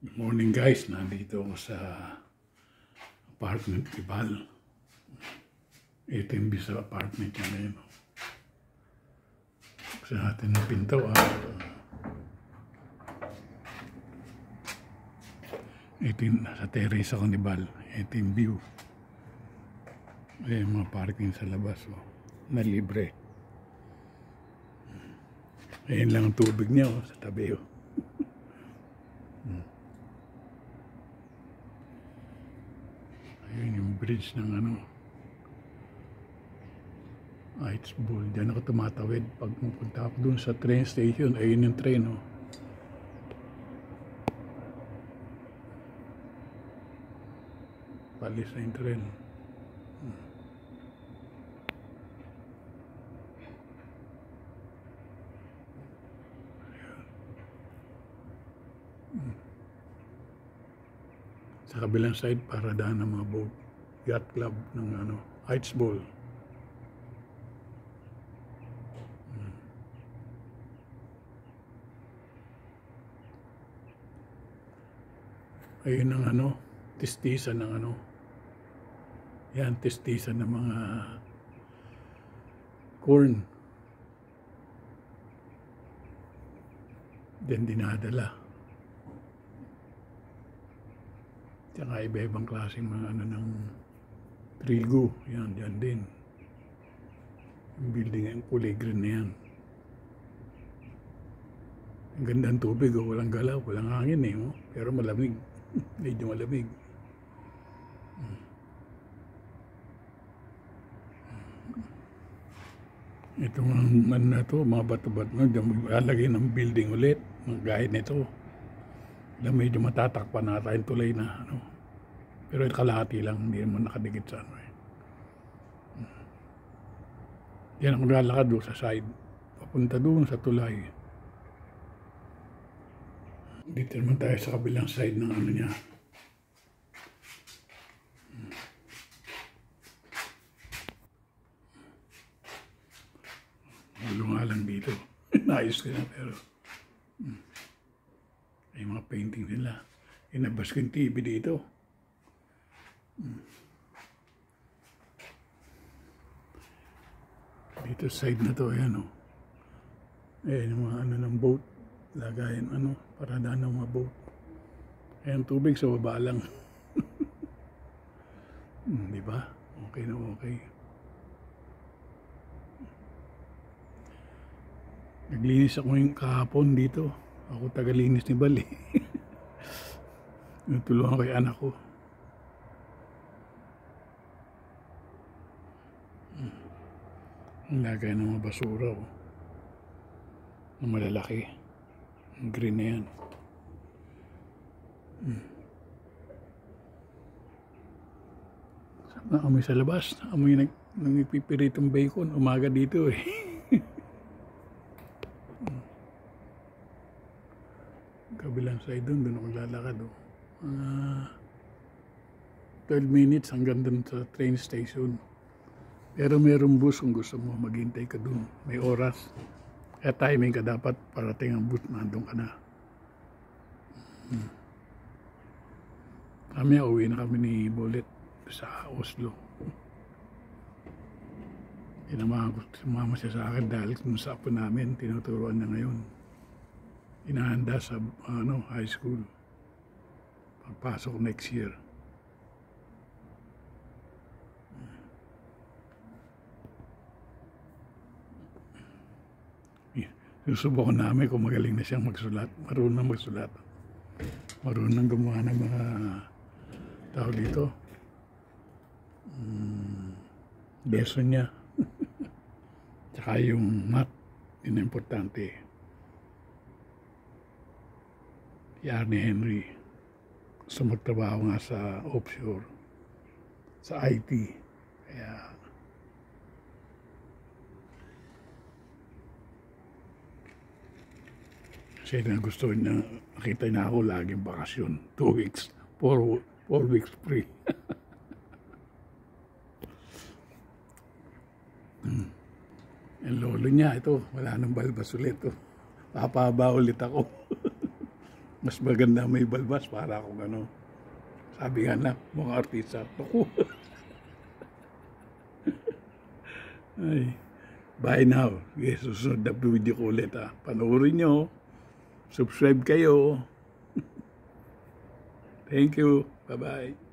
Good morning guys, nandito ako sa apartment ni Val. Ito yung view sa apartment niya ngayon. Buksan natin ang pinto. Ito yung sa terrace ako ni Val. Ito yung view. May mga parking sa labas na libre. Ayan lang ang tubig niya sa tabi. Ayun yung bridge ng Heights Bowl. Diyan ako tumatawid. Pag pupunta ako dun sa train station, ayun yung train. Palis na yung train. Sa kabilang side, paradaan ng mga boat. Yacht club ng Heights Bowl. Ayun ang testisan ng yan, testisan ng mga corn. Then dinadala. Tsaka iba-ibang klaseng mga ng trigo. Yan, dyan din. Yung building yung kulay green na yan. Ang ganda ng tubig, walang galaw, walang hangin pero malamig. Medyo malamig. Itong na to, mga bato-bato lalagay ng building ulit, mga gaya nito. Medyo matatakpan na tayong tulay na pero kalahati lang, hindi naman nakadikit sa Yan ang lalakad doon sa side, papunta doon sa tulay. Dito naman tayo sa kabilang side ng niya. Walo nga lang dito. Naayos ko na pero ay mga painting nila. Inabas ko yung TV dito. Dito side na to, ayan Ayan yung mga ng boat. Lagayan paradaan ng mga boat. Ayan tubig sa baba lang. Diba? Okay na okay. Naglinis ako yung kahapon dito. Ako tagalinis ni Bali. Tulungan ko yung anak ko. Ang lagay ng mga basura na malalaki. Ang green na yan. Amoy sa labas. Amoy nagpipiritong bacon. Umaga dito Kabilang side doon ako lalakad 12 minutes hanggang doon sa train station. Pero mayroong bus kung gusto mo maghintay ka doon. May oras. Kaya timing ka dapat parating ang bus, nandun ka na. Kami uwi na kami ni Bolet sa Oslo. Sumama siya sa akin dahil kung sa apo namin, tinuturuan niya ngayon. Inahanda sa high school. Pagpasok next year. Susubukan namin kung magaling na siyang magsulat. Marunong magsulat. Marunong gumawa ng mga tao dito. Lesson niya. Tsaka yung math. Yun ang importante. Si Arnie Henry. Gusto magtrabaho nga sa offshore. Sa IT. Kaya kasi na gusto niya, nakita niya ako laging bakasyon. 2 weeks, 4 weeks free. Ang lolo niya, ito, wala nang balbas ulit. Papaba ulit ako. Mas maganda may balbas para akong ano. Sabi nga na, mga artista. Naku. Ay, bye now. Yes, susunod na video ko ulit ha. Panoorin nyo. Subscribe kayo. Thank you. Bye-bye.